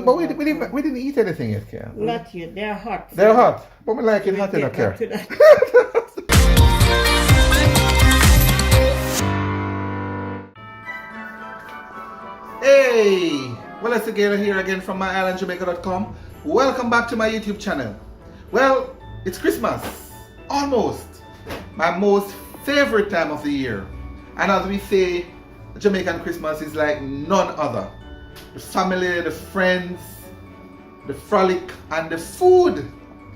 But we didn't eat anything yet, Kayann. Not yet. They're hot. They're hot. But we like it hot in a car. Hey! Well, it's again here again from My-Island-Jamaica.com. Welcome back to my YouTube channel. Well, it's Christmas. Almost. My most favorite time of the year. And as we say, Jamaican Christmas is like none other. The family, the friends, the frolic, and the food.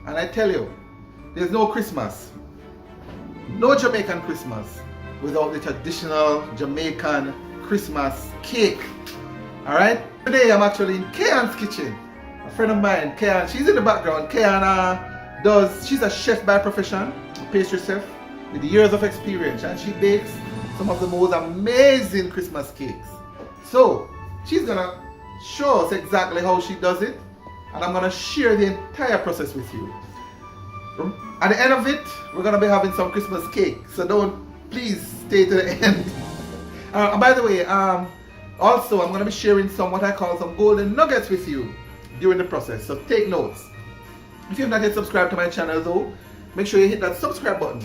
And I tell you, there's no Christmas, no Jamaican Christmas without the traditional Jamaican Christmas cake. Alright? Today I'm actually in Kayann's kitchen. A friend of mine, Kayann, she's in the background. Kayann she's a chef by profession, a pastry chef with years of experience, and she bakes some of the most amazing Christmas cakes. So, she's gonna show us exactly how she does it, and I'm gonna share the entire process with you. At the end of it, we're gonna be having some Christmas cake, so please stay to the end. And by the way, also I'm gonna be sharing what I call some golden nuggets with you during the process, so take notes. If you've not yet subscribed to my channel though, make sure you hit that subscribe button,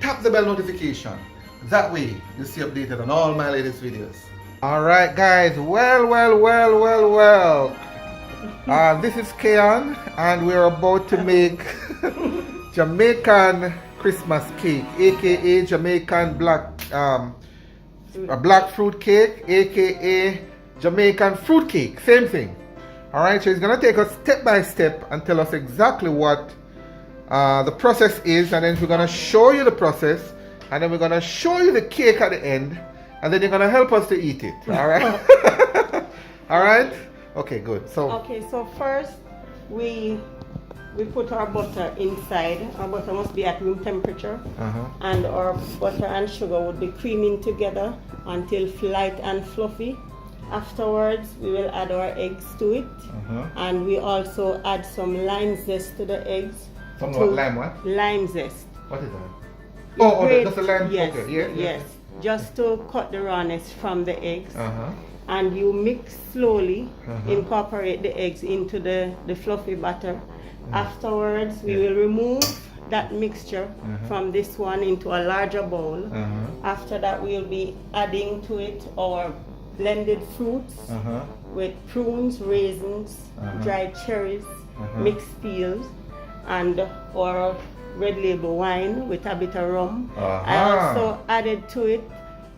tap the bell notification. That way you'll stay updated on all my latest videos. Alright guys, well. This is Kayann, and we're about to make Jamaican Christmas cake, aka Jamaican black fruit cake, aka Jamaican fruit cake, same thing. Alright, so he's gonna take us step by step and tell us exactly what the process is, and then we're gonna show you the process, and then we're gonna show you the cake at the end, and then you're gonna help us to eat it. Alright? Alright? Okay, good. So first we put our butter inside. Our butter must be at room temperature, and our butter and sugar would be creaming together until light and fluffy. Afterwards, we will add our eggs to it, and we also add some lime zest to the eggs. Lime what? Lime zest. What is that? That's a lime. Yes, okay. yes. Just to cut the rawness from the eggs. And you mix slowly, incorporate the eggs into the fluffy batter. Afterwards, we will remove that mixture from this one into a larger bowl. After that, we'll be adding to it our blended fruits with prunes, raisins, dried cherries, mixed peels, and our red label wine with a bit of rum. I also added to it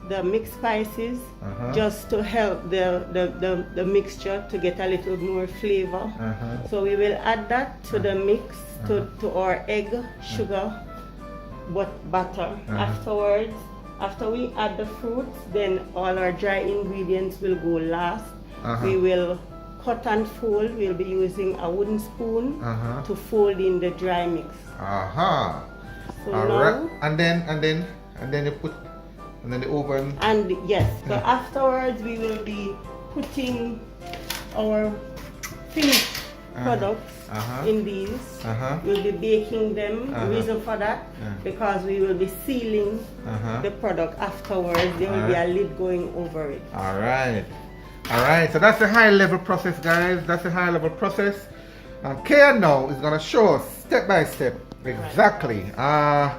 the mixed spices just to help the mixture to get a little more flavor. So we will add that to the mix, to our egg, sugar, butter. Afterwards, after we add the fruits, then all our dry ingredients will go last. We will cut and fold. We'll be using a wooden spoon to fold in the dry mix. So Alright. And then you put the oven. And yes, so afterwards we will be putting our finished products in these. We'll be baking them. The reason for that, because we will be sealing the product afterwards. There will be a lid going over it. Alright, so that's the high level process, guys. That's the high level process. And Kayann now is gonna show us step by step exactly. So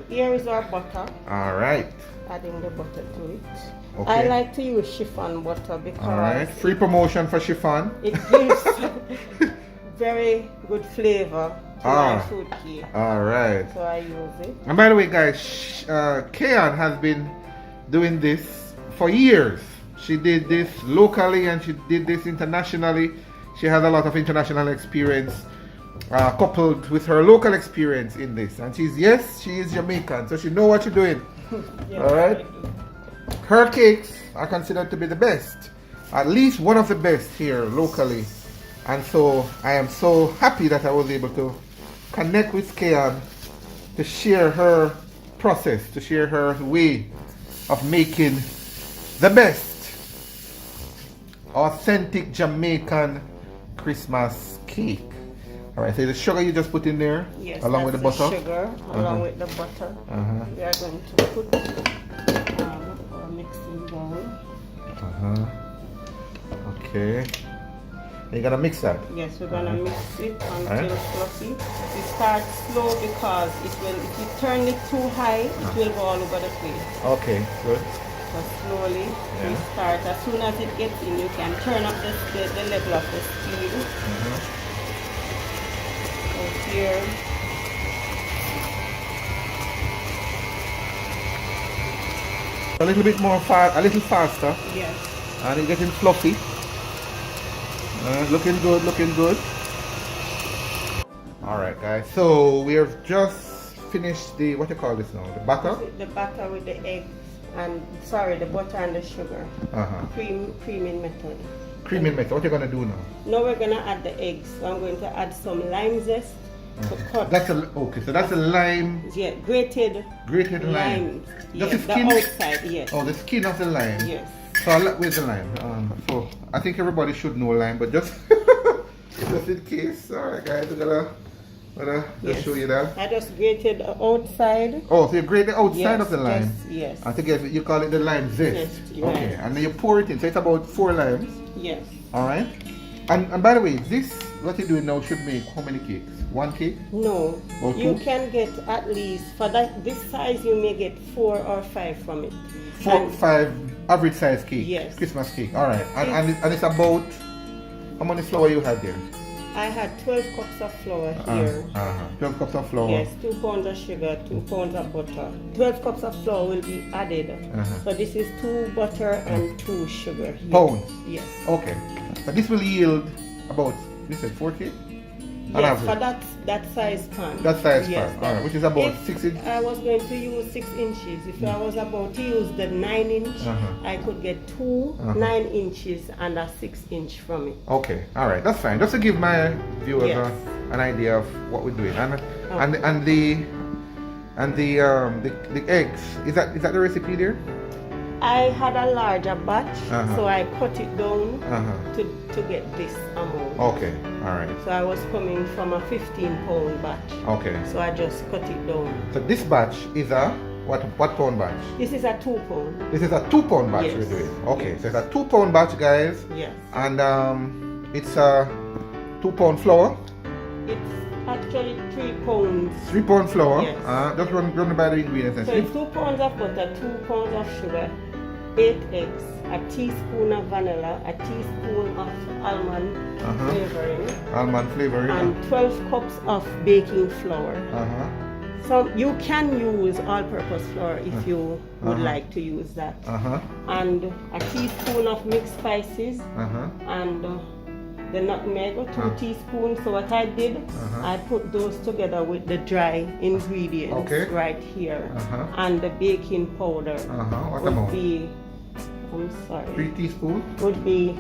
here is our butter. Alright. Adding the butter to it. Okay. I like to use chiffon butter because free promotion for chiffon. It gives very good flavor to my fruit cake. Alright. So I use it. And by the way, guys, Kayann has been doing this for years. She did this locally and she did this internationally. She has a lot of international experience coupled with her local experience in this. And she is Jamaican, so she knows what she's doing. Yes, alright? Her cakes are considered to be the best. At least one of the best here locally. And so I am so happy that I was able to connect with Kayann to share her process, to share her way of making the best authentic Jamaican Christmas cake. Alright, so the sugar you just put in there, yes, along with the butter? Sugar, along with the butter. We are going to put our mixing bowl. Okay. You're gonna mix that? Yes, we're gonna mix it until fluffy. We start slow because it will, if you turn it too high, it will go all over the place. Okay, good. So slowly, we start. As soon as it gets in, you can turn up the level of the speed. So here. A little bit more a little faster. Yes. And it's getting fluffy. Looking good, looking good. Alright guys, so we have just finished the, what do you call this now? The batter? The batter with the eggs and, sorry, the butter and the sugar. Creaming method. Creaming method, what are you going to do now? Now we're going to add the eggs. So I'm going to add some lime zest to cut. That's a, okay, so that's a lime. Yeah, grated lime. Yes, the skin? The outside, yes. Oh, the skin of the lime. Yes. So I'll with the lime. So I think everybody should know lime, but just just in case. Alright guys, we're gonna just show you that. I just grated the outside. Oh, so you grate the outside of the lime? Yes. I think you call it the lime zest. Yes, okay, and then you pour it in. So it's about 4 limes. Yes. Alright. And by the way, this, what you're doing now should make how many cakes? 1 cake? No. Or 2? You can get at least, for this size, you may get 4 or 5 from it. 4 or 5 average size cake? Yes. Christmas cake. Alright. And it's about, how many flour you had there? I had 12 cups of flour here. 12 cups of flour. Yes, 2 pounds of sugar, 2 pounds of butter. 12 cups of flour will be added. So this is 2 butter and 2 sugar. Here. Pounds? Yes. Okay. But this will yield about, you said 4 cake? Yes, for that size pan. That size yes, pan, alright, which is about 6 inches? I was going to use 6 inches. If I was about to use the 9 inch, I could get 2 9 inches and a 6 inch from it. Okay, alright, that's fine. Just to give my viewers an idea of what we're doing. And the eggs, is that the recipe there? I had a larger batch, so I cut it down to get this amount. Okay, alright. So I was coming from a 15-pound batch. Okay. So I just cut it down. So this batch is a, what pound batch? This is a 2 pound. This is a 2 pound batch we're doing. Okay, so it's a 2 pound batch, guys. Yes. And it's a 2 pound flour. It's actually 3 pounds. 3 pound flour. Yes. Just run by the ingredients. So it's 2 pounds of butter, 2 pounds of sugar, 8 eggs, a teaspoon of vanilla, a teaspoon of almond flavoring. Almond flavoring. And 12 cups of baking flour. So you can use all-purpose flour if you would like to use that. And a teaspoon of mixed spices. And the nutmeg, 2 teaspoons. So what I did, I put those together with the dry ingredients right here. And the baking powder would be, I'm sorry, 3 teaspoons? Would be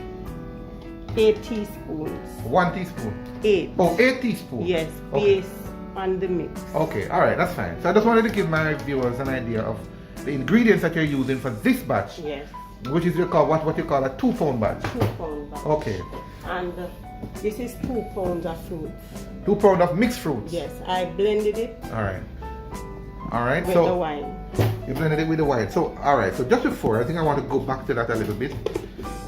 8 teaspoons. 1 teaspoon? 8. Oh, 8 teaspoons? Yes, based on the mix. Okay, alright, that's fine. So I just wanted to give my viewers an idea of the ingredients that you're using for this batch. Yes. Which is what you call a 2 pound batch. 2 pound batch. Okay. And this is 2 pounds of fruit. 2 pounds of mixed fruits? Yes, I blended it. Alright. Alright, with the wine. You blended it with the wine. So, alright, so just before, I think I want to go back to that a little bit.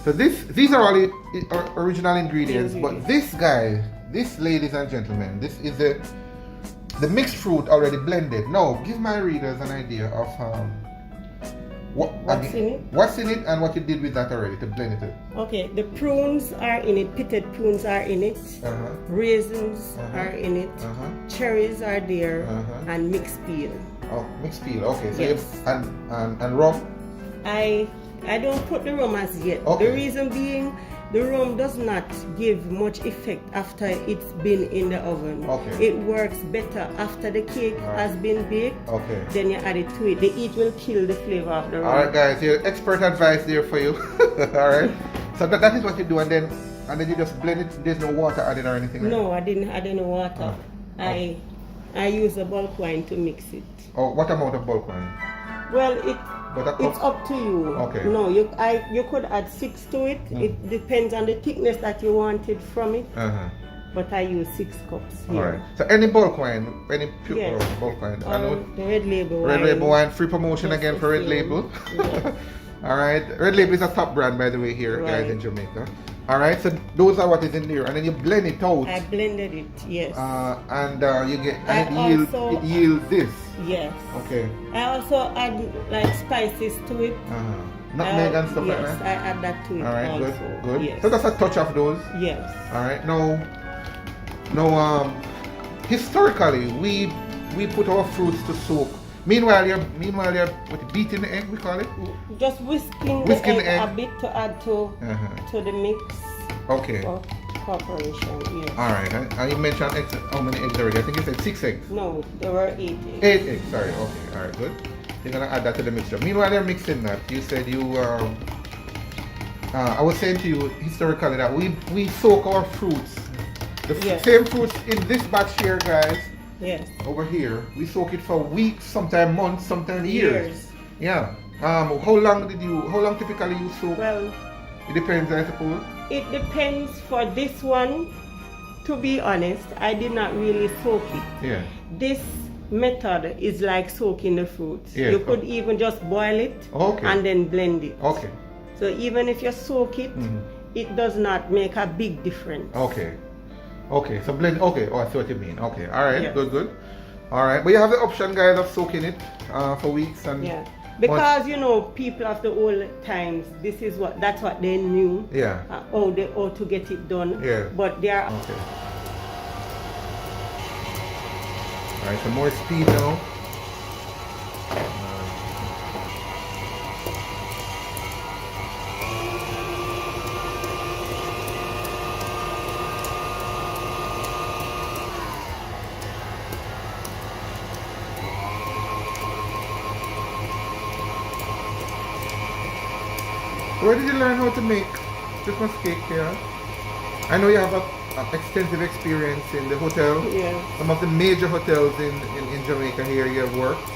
So these are all the original ingredients, but this guy, this, ladies and gentlemen, this is the mixed fruit already blended. Now, give my readers an idea of what's in it? What's in it and what you did with that already to blend it. Okay, the prunes are in it, pitted prunes are in it, raisins are in it, cherries are there, and mixed peel. Oh, mixed peel, okay. So yes. And rum? I don't put the rum as yet. Okay. The reason being, the rum does not give much effect after it's been in the oven. Okay. It works better after the cake has been baked. Okay. Then you add it to it. The heat will kill the flavor of the rum. Alright guys, your expert advice there for you. Alright. So that is what you do, and then you just blend it. There's no water added or anything? No, I didn't add any water. I use a bulk wine to mix it. Oh, what amount of bulk wine? Well, it's up to you. Okay. No, you could add 6 to it. It depends on the thickness that you wanted from it. But I use 6 cups here. Alright. So any bulk wine, any pure bulk wine? The Red Label wine. Red Label wine, free promotion again for Red Label. All right. Red Label is a top brand, by the way, here, guys, in Jamaica. All right. So those are what is in there, and then you blend it out. I blended it, yes. And you get, and it yields this. Yes. Okay. I also add like spices to it. Nutmeg and stuff like that. Yes, I add that to it. All right. Also. Good. Yes. So that's a touch of those. Yes. All right. Now, historically, we put our fruits to soak. Meanwhile, you're beating the egg, we call it? Just whisking the egg a bit to add to the mix. Okay. For preparation, yes. All right. And you mentioned eggs, how many eggs already? I think you said 6 eggs. No, there were 8 eggs. 8 eggs, sorry. Okay, all right, good. You're going to add that to the mixture. Meanwhile, you're mixing that. You said I was saying to you historically that we soak our fruits. The same fruits in this batch here, guys. Yes. Over here, we soak it for weeks, sometimes months, sometimes years. Yeah. How long typically you soak? Well, it depends, I suppose. It depends. For this one, to be honest, I did not really soak it. Yeah. This method is like soaking the fruits. Yes. You could even just boil it and then blend it. Okay. So even if you soak it, it does not make a big difference. Okay. Okay, so blend. Okay, I see what you mean. Okay, all right, good. All right, but you have the option, guys, of soaking it for weeks and. Yeah, because people of the old times, that's what they knew. Yeah. How to get it done. Yeah. But they are. Okay. All right, some more speed now. Where did you learn how to make Christmas cake here? I know you have an extensive experience in the hotel. Yeah. Some of the major hotels in Jamaica here you have worked.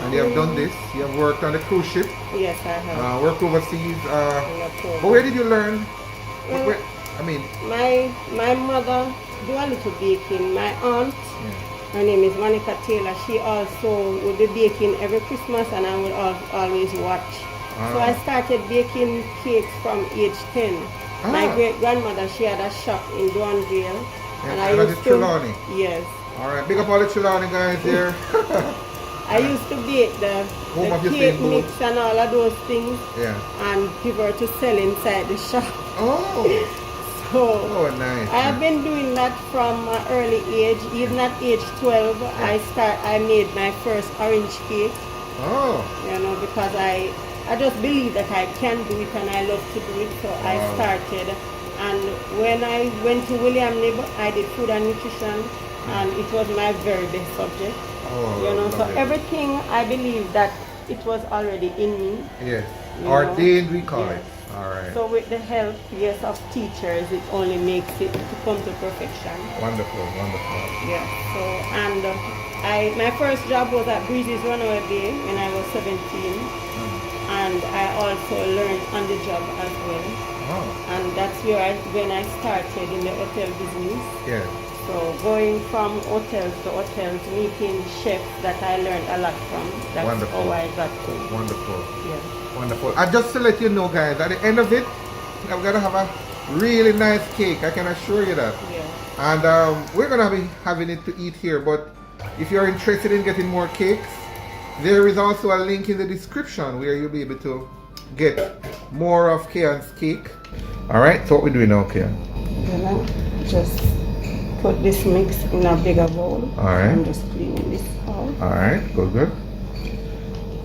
And you have done this. You have worked on the cruise ship. Yes, I have. Worked overseas. But where did you learn? My mother do a little baking. My aunt, her name is Monica Taylor, she also would be baking every Christmas, and I would always watch. So I started baking cakes from age 10. My great-grandmother, she had a shop in Duanville. And I used to... Yes. Alright, big up all the Trelawney guys here. I used to bake the cake mix and all of those things. Yeah. And give her to sell inside the shop. So nice. I have been doing that from an early age. Even at age 12, I made my first orange cake. Because I just believe that I can do it and I love to do it, so I started. And when I went to William Nib, I did food and nutrition, and it was my very best subject. So everything, I believe that it was already in me. Yes, ordained we call it. All right. So with the help, of teachers, it only makes it to come to perfection. Wonderful, wonderful. Yeah. So my first job was at Breezy's Runaway Bay when I was 17. And I also learned on the job as well. And that's when I started in the hotel business. Yeah. So going from hotels to hotels, meeting chefs that I learned a lot from. That's how I got to. Wonderful. Yeah. Wonderful. And just to let you know, guys, at the end of it, I'm gonna have a really nice cake. I can assure you that. Yeah. And we're gonna be having it to eat here. But if you're interested in getting more cakes, there is also a link in the description where you'll be able to get more of Kayann's cake. Alright, so what we're doing now, Kayann? Just put this mix in a bigger bowl. Alright. I'm just cleaning this out. Alright, good.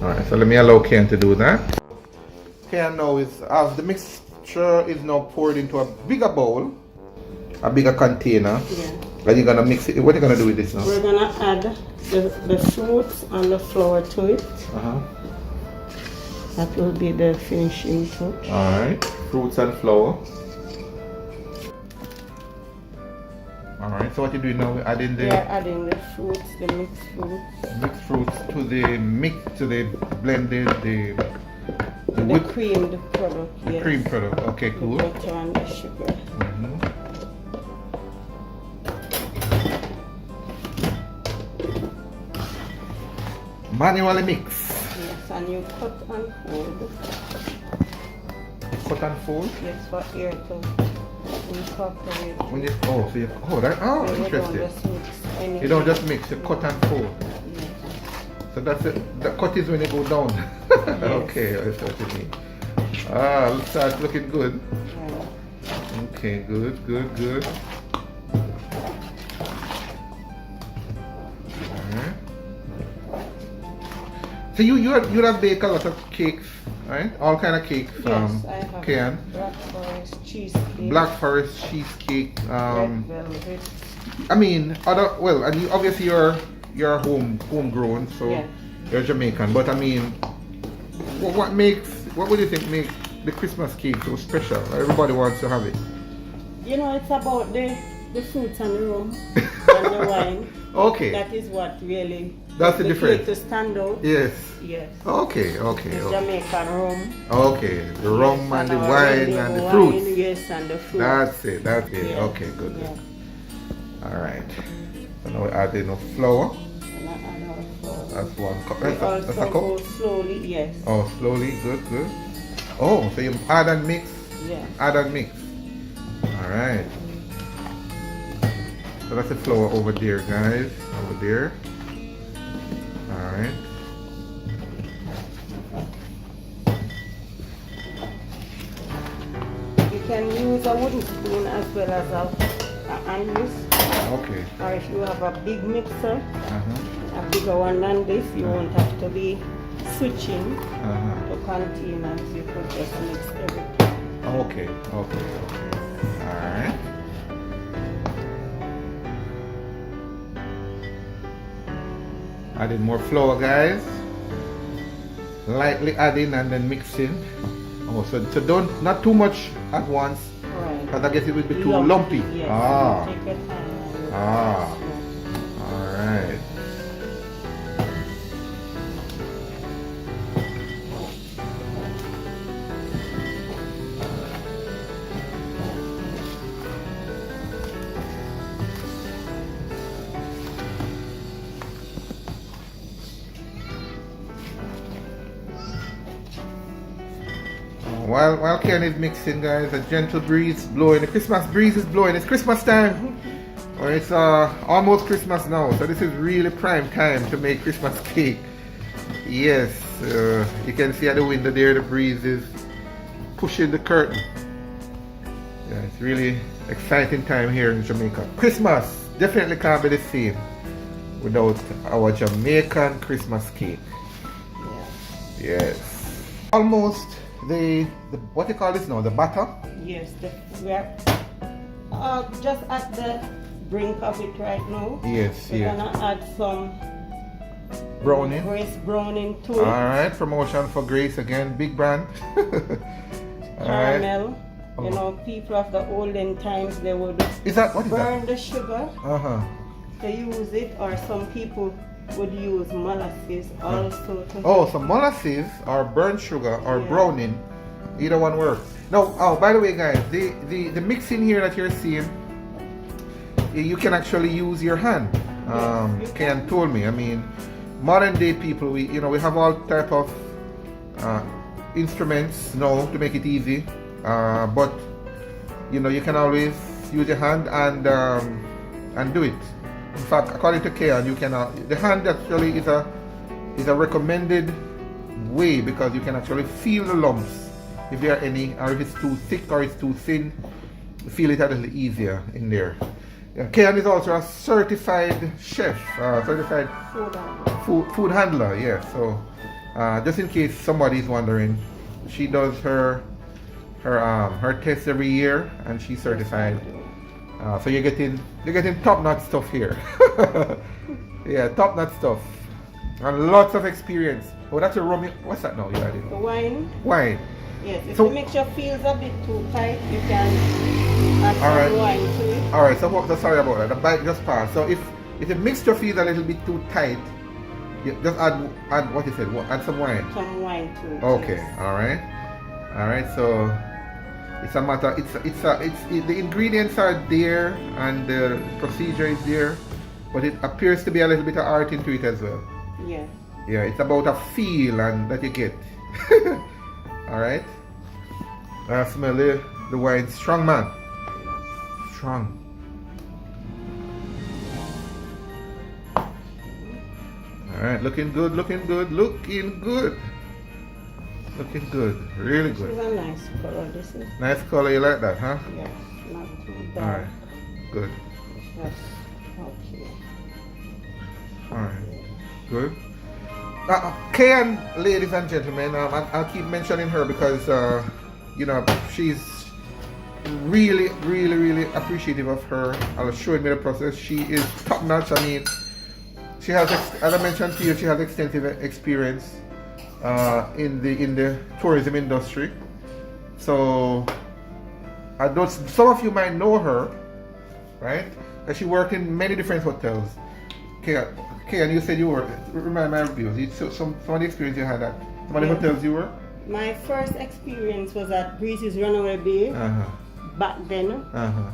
Alright, so let me allow Kayann to do that. Kayann now as the mixture is now poured into a bigger bowl, a bigger container. Yeah. And you're gonna mix it. What are you gonna do with this now? We're gonna add the fruits and the flour to it. That will be the finishing touch. Alright, fruits and flour. Alright, so what you're doing now? We're adding the... We are adding the fruits, the mixed fruits. Mixed fruits to the blended, the creamed product, the cream product. Okay, cool. The butter and the sugar. Manually mix. Yes, and you cut and fold. cut and fold? Yes, for air to incorporate. When you, oh, so you, oh, that, oh, So interesting. You don't just mix anything. You don't just mix, you cut and fold. Yes. So that's it. The cut is when you go down. Yes. Okay, I see what you mean. Ah, it starts looking good. Yeah. Okay, good, good, good. Alright. So you have baked a lot of cakes, right? All kind of cakes. Yes, I have. Kayann. Black forest cheesecake. Black forest cheesecake. Red velvet. I mean, other well, and you, obviously you're homegrown, so Yeah. you're Jamaican. But I mean, what would you think makes the Christmas cake so special? Everybody wants to have it. You know, it's about the fruits and the rum and the wine. Okay. That is what really That's the makes difference. to stand out. Yes. Yes. Okay. Okay. It's Okay. Jamaican rum. Okay. The rum Yes, and the our wine rainbow and the wine, fruits. Yes, and the fruit. That's it. That's it. Yeah. Okay. Good. Yeah. All right. So now we add in flour. And I add our flour. That's one cup. We That's a also go cup. slowly, yes. Oh, slowly. Good. Good. Oh, so you add and mix. Yeah. Add and mix. All right. So that's the flour over there, guys. Over there. All right. You can use a wooden spoon as well as a hand whisk. Okay. Or if you have a big mixer, Uh-huh. a bigger one than this, you won't have to be switching Uh-huh. to containers. You could just mix everything. Okay. Okay. All right. Adding more flour, guys. Lightly adding and then mixing. Oh, so not too much at once, Right. because I guess it would be too lumpy. Yes. Ah. Take your time. Ah. All right. While Kayann is mixing, guys, a gentle breeze blowing. The Christmas breeze is blowing. It's Christmas time. Or it's almost Christmas now, so this is really prime time to make Christmas cake. Yes, you can see at the window there the breeze is pushing the curtain. Yeah, it's really exciting time here in Jamaica. Christmas definitely can't be the same without our Jamaican Christmas cake. Yeah. Yes. Almost the what do you call this now? The batter? Yes, we're just at the brink of it right now. Yes, We're yes. gonna add some Browning. Grace browning to it. Alright, promotion for Grace again, big brand. Alright. Caramel. Oh. You know, people of the olden times, they would Is that what is burn that? the sugar Uh-huh. to use it, or some people would use molasses also to Oh, so molasses or burnt sugar or Yeah. browning, either one works. No, oh, by the way, guys, the mixing here that you're seeing, you can actually use your hand. Yes, you Kayann told me. I mean, modern day people, we have all type of instruments now to make it easy. But you can always use your hand and do it. In fact, according to Kayann, you can the hand actually is a recommended way, because you can actually feel the lumps if there are any, or if it's too thick or it's too thin. Feel it a little easier in there. Yeah, Kayann is also a certified chef, certified food handler. Yeah, so just in case somebody is wondering, she does her test every year, and she's certified. So you're getting top-notch stuff here. Yeah, top-notch stuff, and lots of experience. Oh, that's a rum. What's that now? You added wine. wine. Yes, if So- the mixture feels a bit too tight, you can add some Alright. wine to it. All right. So sorry about that. The bite just passed. So if the mixture feels a little bit too tight, you just add what you said. Add some wine. Some wine to it. Okay. yes. All right. So it's a matter. It's the ingredients are there and the procedure is there, but it appears to be a little bit of art into it as well. Yes. Yeah. It's about a feel and that you get. All right. I smell the wine. Strong, man. Strong. Alright, looking good, looking good, looking good. Looking good, really good. This is a nice color, this is. Nice color, you like that, huh? Yes, not too dark. Alright, good. Yes, okay. Alright, good. Kayann, ladies and gentlemen, I'll keep mentioning her because, you know, she's really, really, really appreciative of her. I'll show me the process. She is top notch. I mean, she has, as I mentioned to you, she has extensive experience in the tourism industry. So, some of you might know her, right? And she worked in many different hotels. Kayann, you said you were, remind my reviews, some of the experience you had at some of the hotels you were? My first experience was at Breezy's Runaway Bay back then,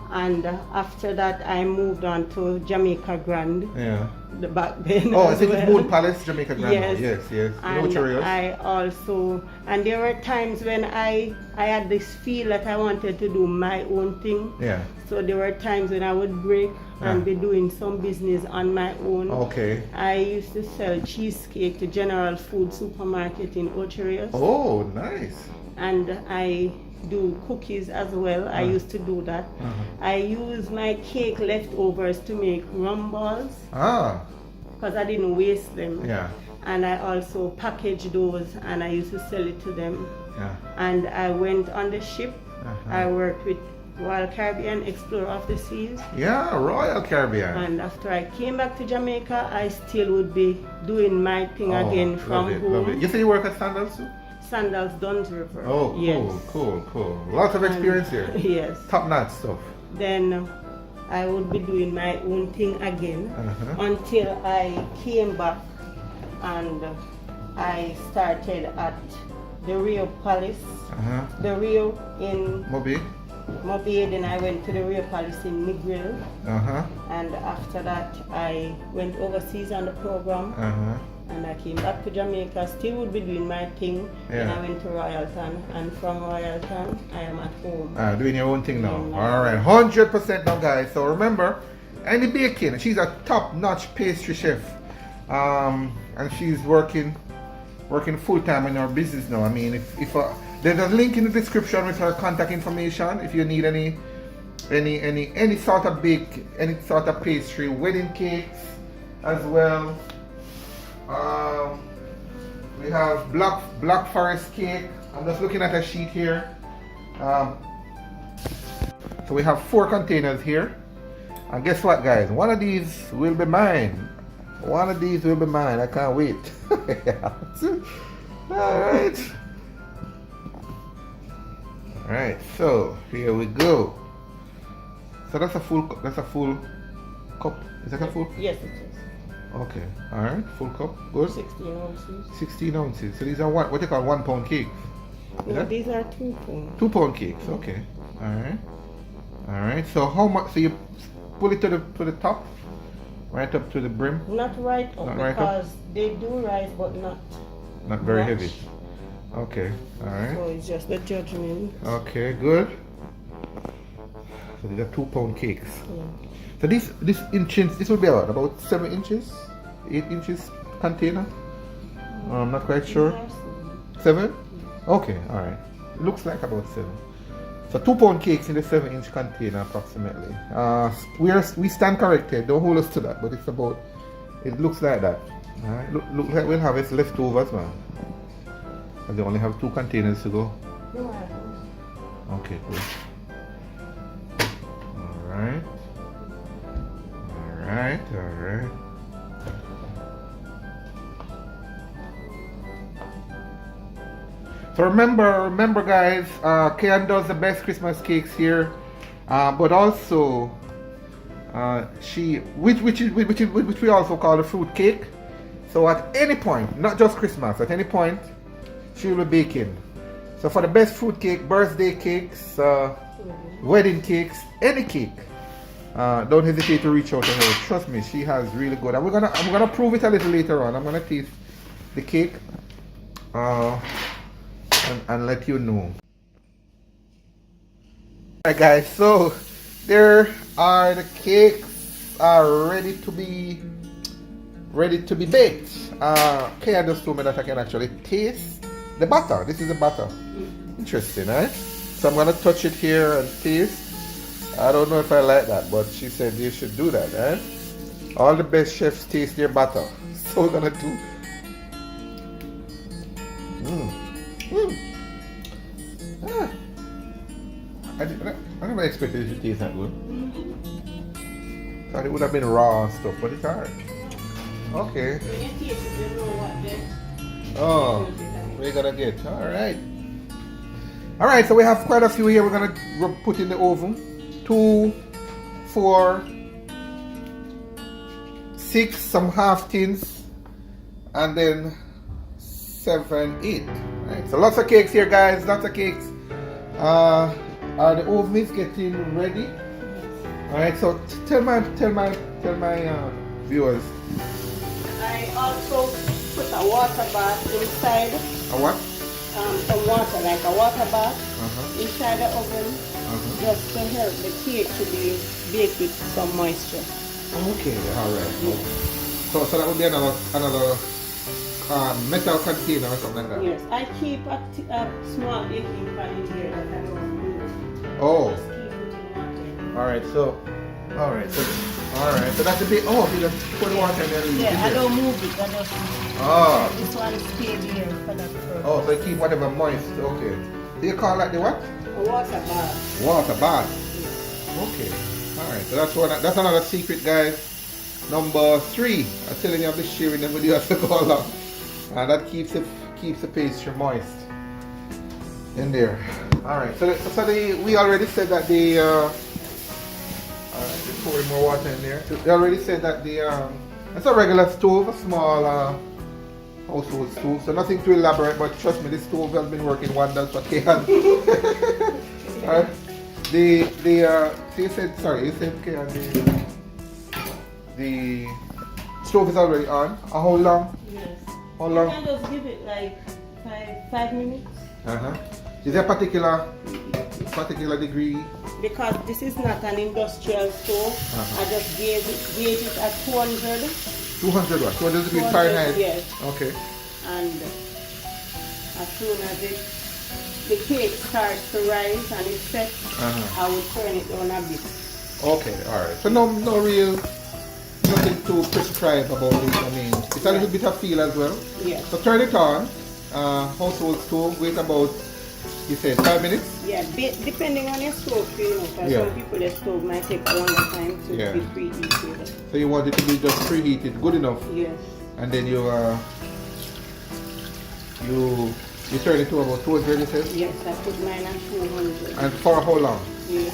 and after that I moved on to Jamaica Grand. Yeah. Back then. Oh, I think it's Moon Palace, Jamaica Grand. Yes, yes. And I also, and there were times when I had this feel that I wanted to do my own thing. Yeah. So there were times when I would break and be doing some business on my own. Okay. I used to sell cheesecake to General Food Supermarket in Ocherios. Oh, nice. And I do cookies as well. I used to do that. I use my cake leftovers to make rum balls. Because I didn't waste them. Yeah. And I also package those and I used to sell it to them. Yeah. And I went on the ship. I worked with Royal Caribbean, Explorer of the Seas. Yeah, Royal Caribbean. And after I came back to Jamaica, I still would be doing my thing again from home. Love it. You say you work at Sandals too? Sandals, Duns River. Oh, cool, yes. Cool. Lots of experience here. Yes. Top notch stuff. Then I would be doing my own thing again until I came back and I started at the Rio Palace. The Rio in Mobile, then I went to the Rio Palace in Negril. And after that I went overseas on the program. And I came back to Jamaica, still would be doing my thing. Then I went to Royalton, and from Royalton, I am at home. Doing your own thing now. Alright, 100% now, guys. So remember, Annie Bacon, she's a top-notch pastry chef. And she's working full-time in her business now. I mean, if there's a link in the description with her contact information if you need any sort of bake, any sort of pastry, wedding cakes as well. We have black forest cake. I'm just looking at a sheet here. So we have 4 containers here. And guess what, guys? One of these will be mine. I can't wait. Alright, so here we go. So that's a full cup. Is that a full? Yes, it is. Okay, alright, full cup, good. 16 ounces. 16 ounces. So these are what you call 1 pound cakes? No, these are 2 pound. 2 pound cakes, okay. Alright. So how much, so you pull it to the top? Right up to the brim? Not right up, because they do rise but not very heavy. Okay, alright. So it's just the judgment. Okay, good. So these are 2 pound cakes. So this inches, this will be about 7 inches, 8 inches container. I'm not quite sure. 7? Okay, alright. It looks like about 7. So 2 pound cakes in the 7-inch container approximately. We stand corrected, don't hold us to that, but it looks like that. Alright, look like we'll have it leftovers, man. And they only have 2 containers to go. Okay, cool. Alright. So remember guys, Kayann does the best Christmas cakes here, but also which we also call the fruit cake. So at any point, not just Christmas, at any point, she will be baking. So for the best fruit cake, birthday cakes, wedding cakes, any cake, don't hesitate to reach out to her. Trust me, she has really good. I'm gonna prove it a little later on. I'm gonna taste the cake and let you know. Alright guys, so there are the cakes ready to be baked. Kayann just told me that I can actually taste the butter. This is the butter. Interesting, right? So I'm gonna touch it here and taste. I don't know if I like that, but she said you should do that, right? All the best chefs taste their butter. So we're gonna do. I never expected it to taste that good. Thought it would have been raw and stuff, but it's alright. Okay. Oh, we're gonna get. Alright. Alright, so we have quite a few here we're gonna put in the oven. 2, 4, 6, some half tins, and then 7, 8. Right, so lots of cakes here, guys. Lots of cakes. The oven is getting ready. All right. So tell my viewers. I also put a water bath inside. A what? Some water, like a water bath, inside the oven, just to help the cake to be baked with some moisture. Okay. All right. Yeah. So that would be another metal container or something like that. Yes, I keep a small baking pan in here that I don't move. Oh. Just keep it in water. Alright, so that's a bit. Oh, you just put water in there. Yeah, I don't move it. I just. Oh. This one stays here for that purpose. Oh, so you keep whatever moist. Okay. Do you call that the what? A water bath. Water bath. Yeah. Okay. Alright, so that's another secret, guys. Number 3. I'm telling you, I'll be sharing them with you as I go along. And that keeps the pastry moist in there. Alright, so we already said that just pouring more water in there. They already said that it's a regular stove, a small household stove, so nothing too elaborate, but trust me, this stove has been working wonders for Kayann. Alright. You said Kayann, the stove is already on. How long? Yes. How long? You can just give it like 5 minutes. Is there a particular degree? Because this is not an industrial stove, I just gauge it at 200. 200 what? 200 degrees Fahrenheit? Yes. Okay. And as soon as the cake starts to rise and it's set, I will turn it on a bit. Okay, alright. So nothing to prescribe about it. I mean, it's a little bit of feel as well. Yes. So turn it on. Household stove. Wait about, you said 5 minutes? Yeah, depending on your stove, because some people their stove might take a longer time to be preheated. So you want it to be just preheated, good enough. Yes. And then you turn it to about 200, you said? Yes, I put mine at 200. And for how long? Yes.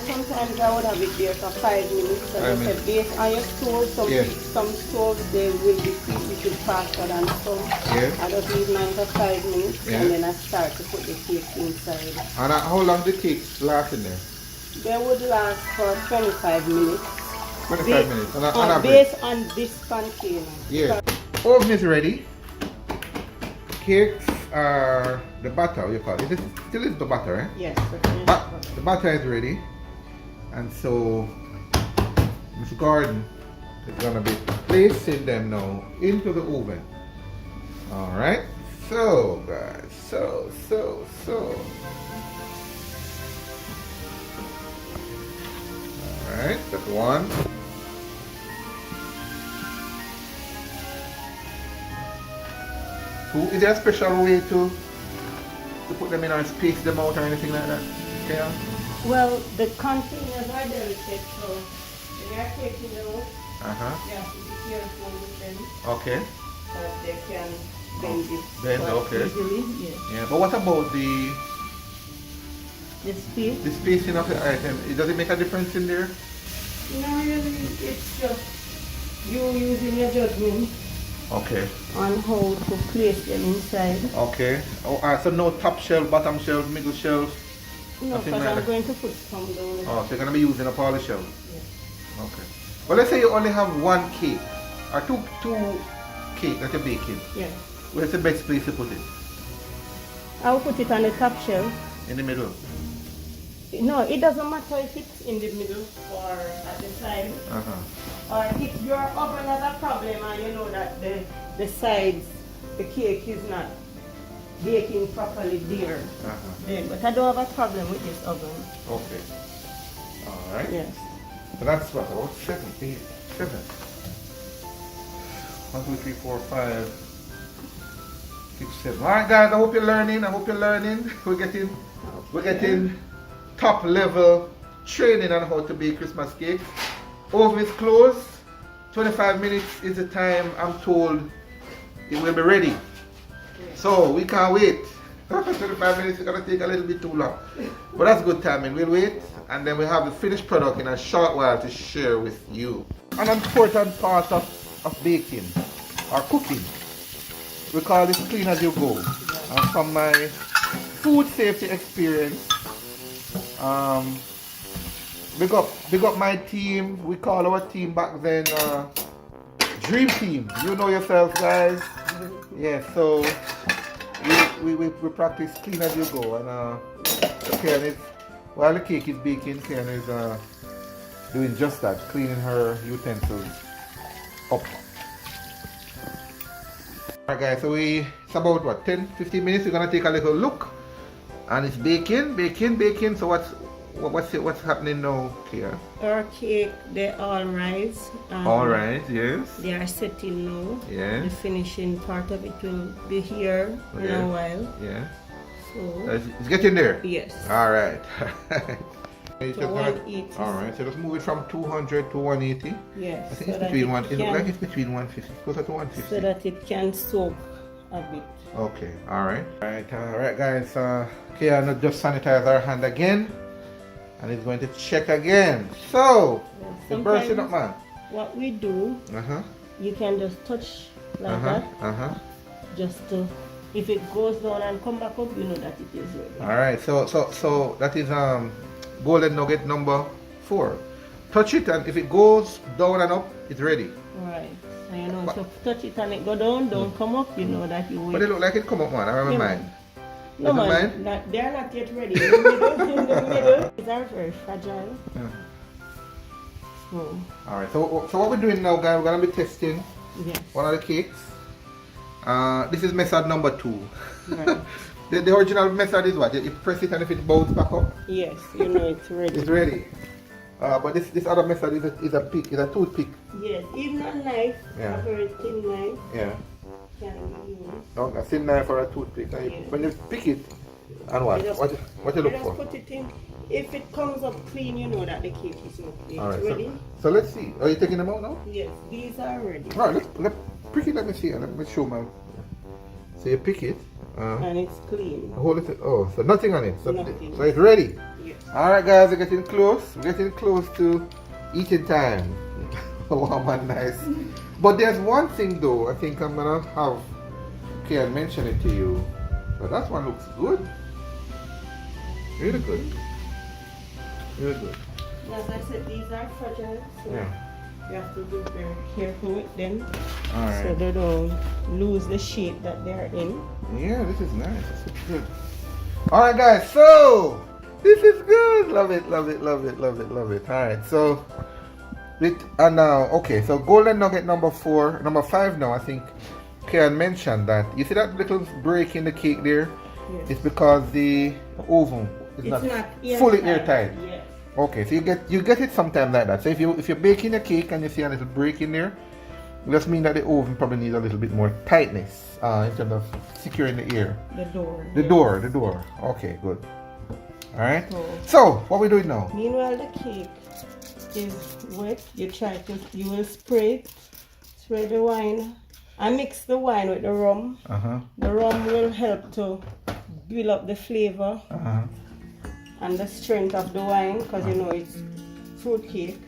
Sometimes I would have it there for 5 minutes. So I said, based on your stove, some stoves they will be preheated faster than some. Yes. I just leave mine for 5 minutes and then I start to put the cake inside. And how long do the cakes last in there? They would last for 25 minutes. 25 minutes. On based on this container. Yeah. Oven is ready. Cakes are the batter, you call it. This still is the batter, eh? Yes. The batter is ready. And so Miss Gordon is gonna be placing them now into the oven. Alright. So guys, so. Alright, that's one. Is there a special way to put them in or space them out or anything like that? Okay. Well, the containers are delicate, so when they are taking them out, you have to be careful with them. Okay. But they can bend it. Bend, okay. Easily, yes. Yeah, but what about the space? the spacing of the item? Does it make a difference in there? No, really, it's just you using your judgment. Okay. On how to place them inside. Okay. Oh, so no top shelf, bottom shelf, middle shelf? No, because I'm going to put some down. Oh, so you're going to be using up all the shelves? Yes. Okay. Well, let's say you only have one cake, or two cake that you're baking. Yeah. Where's the best place to put it? I'll put it on the top shelf. In the middle? No, it doesn't matter if it's in the middle or at the side. Or if your oven has a problem and you know that the sides, the cake is not baking properly there. Then, but I don't have a problem with this oven. Okay. Alright. Yes. So that's what, about 7, 8, 7. 1, 2, 3, 4, 5, 6, 7. Alright guys, I hope you're learning. We're getting top level training on how to bake Christmas cake. Oven is closed. 25 minutes is the time I'm told it will be ready. So we can't wait. 25 minutes is gonna take a little bit too long. But that's good timing. We'll wait and then we'll have the finished product in a short while to share with you. An important part of baking or cooking, we call this clean as you go. And from my food safety experience, big up my team. We call our team back then Dream Team. You know yourselves, guys. Yeah, so we practice clean as you go. And Kayann is, while the cake is baking, Kayann is doing just that, cleaning her utensils up. Alright guys, so it's about what, 10-15 minutes. We're gonna take a little look. And it's baking. So what's happening now, Kayann? Our cake, they all rise. All right, yes. They are setting now. Yeah. The finishing part of it will be here in a while. Yeah. So It's getting there? yes. All right. To 180. All right, so let's move it from 200 to 180. Yes. I think it's between one. It looks like it's between 150, closer to 150. So that it can soak a bit. Okay, all right, guys. Kayann just sanitize our hand again, and it's going to check again. So it's bursting up, man. What we do, you can just touch like that. Just to, if it goes down and come back up, you know that it is ready. All right, so that is golden nugget number 4. Touch it, and if it goes down and up, it's ready. Right. So you know, so touch it and it go down, don't come up, you know that you wait. But it look like it come up, man. I have in mind. No man, they are not yet ready. In the middle, these are very fragile. Yeah. So. All right. So what we're doing now, guys, we're gonna be testing one of the cakes. This is method number 2. Right. The original method is what? You press it and if it bounces back up. Yes, you know it's ready. It's ready. But this other method is a toothpick. Yes, even a knife, a very thin knife. Yeah. Can be used. No, a thin knife or a toothpick. And when you pick it, and what you look for? Put it in. If it comes up clean, you know that the cake is okay. All right. Ready? So let's see. Are you taking them out now? Yes, these are ready. All right. Let's pick it. Let me see. Let me show my. So you pick it. And it's clean. Hold it. Oh, so nothing on it. So, nothing. So it's ready. Yes. All right, guys. We're getting close. We're getting close to eating time. Warm and nice. But there's one thing though. I think I'm gonna have Kayann mention it to you. But that one looks good. Really good. Really good. As I said, these are fragile. So you have to be very careful with them. All right. So they don't lose the shape that they're in. Yeah, this is nice. This is good. All right, guys. So this is good. Love it. Love it. Love it. Love it. Love it. All right. So and now, okay. So golden nugget number 5 now. I think Kayann mentioned that. You see that little break in the cake there? Yes. It's because the oven is not fully airtight. Yes. Okay, so you get it sometime like that. So if you're baking a cake and you see a little break in there, it just means that the oven probably needs a little bit more tightness in terms of securing the air. The door. The door. Okay, good. All right. So what we doing now? Meanwhile, the cake is wet. You will spray the wine. I mix the wine with the rum. The rum will help to build up the flavor and the strength of the wine, because you know it's fruit cake.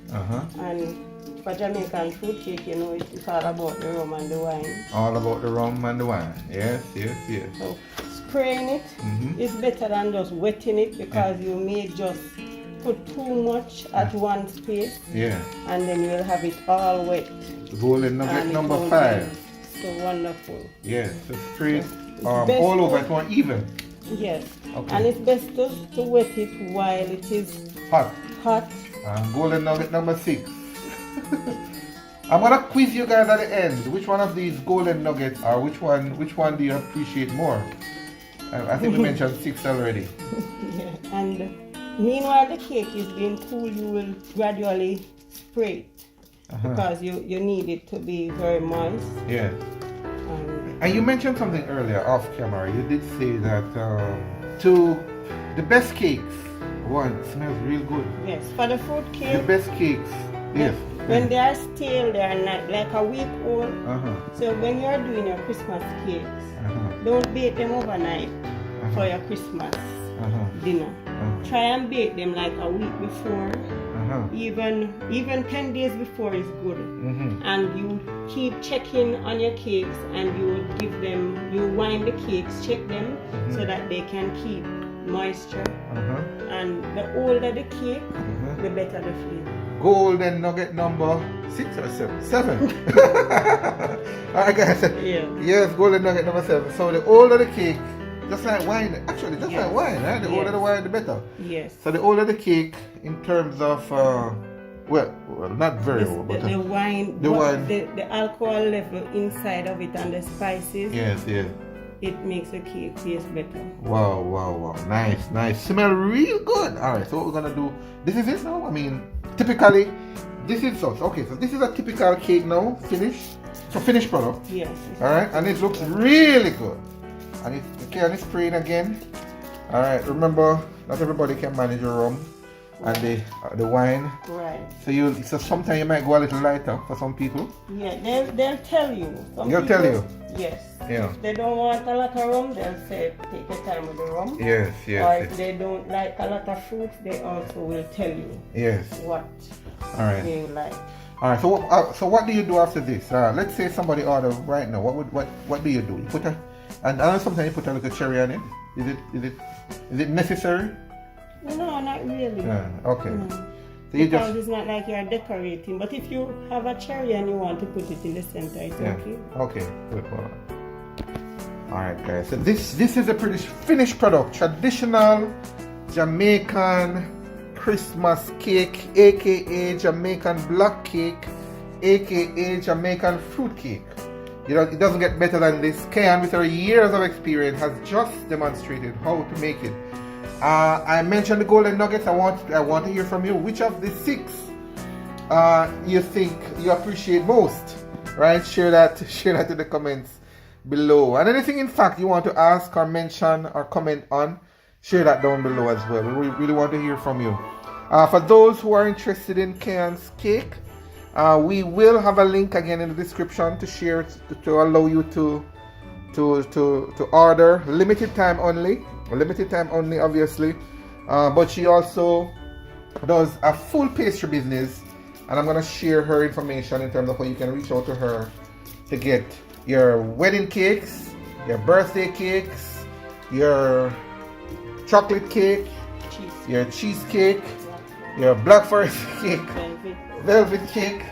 And for Jamaican fruit cake, you know it's all about the rum and the wine. All about the rum and the wine. Yes. So spraying it is better than just wetting it, because you may just put too much at one space. Yeah. And then you will have it all wet. Golden nugget number 5. So wonderful. Yes, so spray all over, it's more even. Yes. Okay. And it's best to wet it while it is Hot. hot. Golden nugget number 6. I'm gonna quiz you guys at the end. Which one of these golden nuggets, or which one do you appreciate more? I think we mentioned 6 already. Yeah. And meanwhile the cake is being cool, you will gradually spray it. Because you need it to be very moist. Yeah. And you mentioned something earlier off camera. You did say that the best cakes, one, smells real good. Yes, for the fruit cake. The best cakes, yes. When they are stale, they are not like a week old. So when you are doing your Christmas cakes, don't bake them overnight for your Christmas dinner. Try and bake them like a week before. Even 10 days before is good. And you keep checking on your cakes, and you wind the cakes, check them so that they can keep moisture. And the older the cake, the better the flavor. Golden nugget number 6 or 7? 7. Alright guys. Yeah. Yes, golden nugget number 7. So the older the cake, just like wine, actually just like wine, right? The older the wine, the better. Yes. So the older the cake in terms of, well, not very old, but the wine, the alcohol level inside of it and the spices. Yes, yes. It makes the cake taste better. Wow. Nice. Smell real good. Alright, so what we're gonna do, this is it now? I mean, typically, this is so. Okay, so this is a typical cake now, finished. So finished product. Yes. Alright, and it looks really good. And it's spraying again. Alright, remember, not everybody can manage your rum and the wine. Right. So sometimes you might go a little lighter for some people. Yeah, they'll tell you. They'll tell you. Yes. Yeah. If they don't want a lot of rum, they'll say take your time with the rum. Yes. Or if they don't like a lot of fruit, they also will tell you. Yes. What they like. Alright, so what do you do after this? Let's say somebody order right now. What do you do? You put and I know sometimes you put a little cherry on it. Is it necessary? No, not really. Yeah, okay. No. So you because it's not like you're decorating. But if you have a cherry and you want to put it in the center, it's okay. Okay, good. Alright guys, so this is a pretty finished product. Traditional Jamaican Christmas cake, aka Jamaican black cake, aka Jamaican fruit cake. You know, it doesn't get better than this. Kayann, with her years of experience, has just demonstrated how to make it. I mentioned the golden nuggets. I want to hear from you. Which of the 6 you think you appreciate most? Right? Share that in the comments below. And anything, in fact, you want to ask or mention or comment on, share that down below as well. We really want to hear from you. For those who are interested in Kayann's cake, we will have a link again in the description to share to allow you to order. Limited time only, obviously. But she also does a full pastry business, and I'm gonna share her information in terms of how you can reach out to her to get your wedding cakes, your birthday cakes, your chocolate cake, your cheesecake, your black forest cake, velvet cake,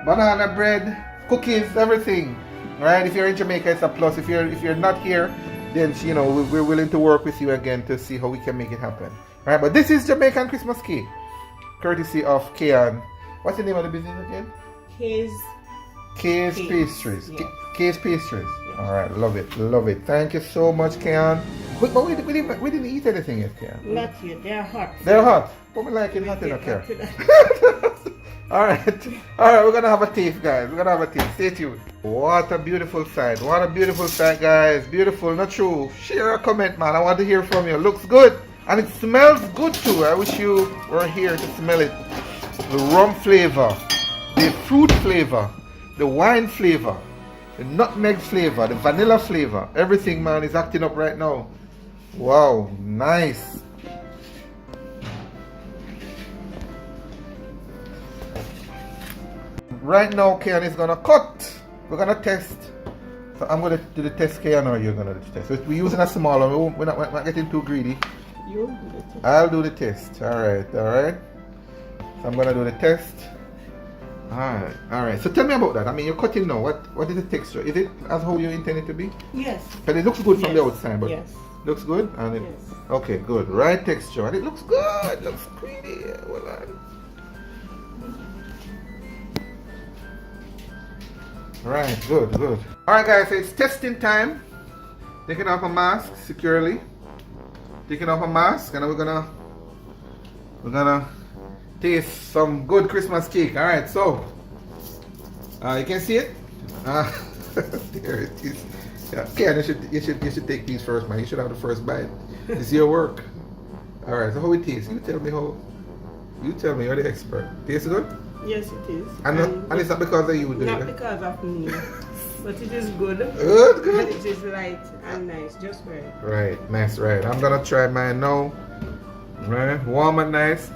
banana bread, cookies, everything. Right? If you're in Jamaica, it's a plus. If you're not here, then we're willing to work with you again to see how we can make it happen. Right? But this is Jamaican Christmas Cake, courtesy of Kayann. What's the name of the business again? Kay's Pastries. Yeah. Kay's Pastries. Yeah. All right, love it. Thank you so much, Kayann. But we didn't eat anything yet, Kayann. Not yet. They're hot. They're hot. But we like it hot enough here. All right. We're gonna have a taste, guys. Stay tuned. What a beautiful sight, guys. Beautiful, not true? Share a comment, man. I want to hear from you. Looks good, and it smells good too. I wish you were here to smell it. The rum flavor, the fruit flavor, the wine flavor, the nutmeg flavor, the vanilla flavor. Everything, man, is acting up right now. Wow, nice. Right now, Kayann is gonna cut. We're gonna test. So I'm gonna do the test, Kayann, or you're gonna do the test. So we're using a small one. We're not getting too greedy. You do the test. I'll do the test. All right. So I'm gonna do the test. All right. So tell me about that. I mean, you're cutting now. What is the texture? Is it as how you intend it to be? Yes. But it looks good from the outside. But yes. Looks good? And it, Yes. okay, good. Right texture. And it looks good. Looks pretty. Hold on. Right, good, good. Alright guys, so it's testing time. Taking off a mask securely. Taking off a mask, and we're gonna taste some good Christmas cake. Alright, so you can see it? There it is. Yeah, Kayann, you should take these first, man. You should have the first bite. It's your work. Alright, so how it tastes? You tell me how. You tell me, you're the expert. Tastes good? Yes, it is. And it's not because of you, do Not it? because of me, but it is good. Good, good. It is light and nice, just right. Right, nice, right. I'm gonna try mine now. Right, warm and nice.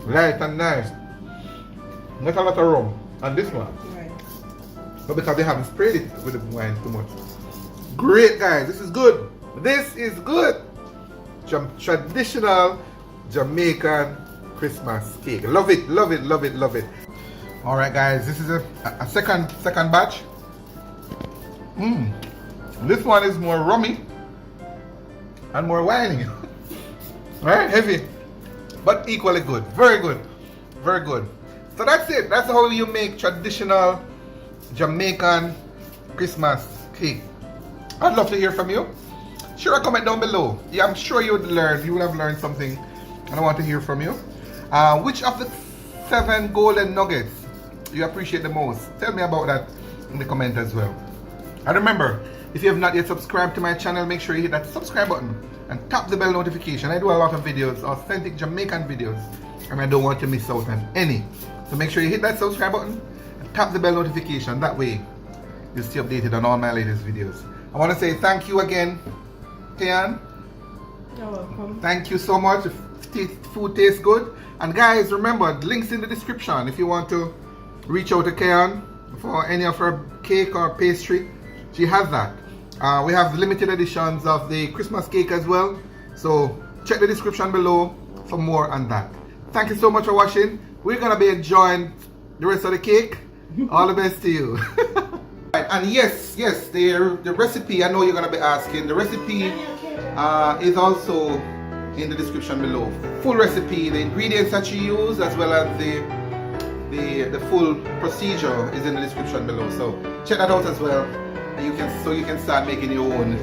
Light and nice. Not a lot of rum. And this one. Right. But because they haven't sprayed it with the wine too much. Great, guys. This is good. This is good. Traditional Jamaican Christmas cake. Love it, love it, love it, love it. Alright guys, this is a second batch. This one is more rummy and more winey. Right? Heavy. But equally good. Very good. Very good. So that's it. That's how you make traditional Jamaican Christmas cake. I'd love to hear from you. Sure, a comment down below. Yeah, I'm sure you would have learned something, and I want to hear from you. Which of the 7 golden nuggets you appreciate the most? Tell me about that in the comment as well. And remember, if you have not yet subscribed to my channel, make sure you hit that subscribe button and tap the bell notification. I do a lot of videos, authentic Jamaican videos, and I don't want to miss out on any. So make sure you hit that subscribe button and tap the bell notification. That way, you'll stay updated on all my latest videos. I want to say thank you again, Kayann. You're welcome. Thank you so much. Food tastes good. And guys, remember, links in the description if you want to reach out to Kayann for any of her cake or pastry. She has that. We have limited editions of the Christmas cake as well. So check the description below for more on that. Thank you so much for watching. We're going to be enjoying the rest of the cake. All the best to you. And yes, the recipe, I know you're going to be asking, the recipe is also in the description below. Full recipe, the ingredients that you use, as well as the full procedure is in the description below. So check that out as well, and you can start making your own.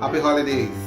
Happy holidays.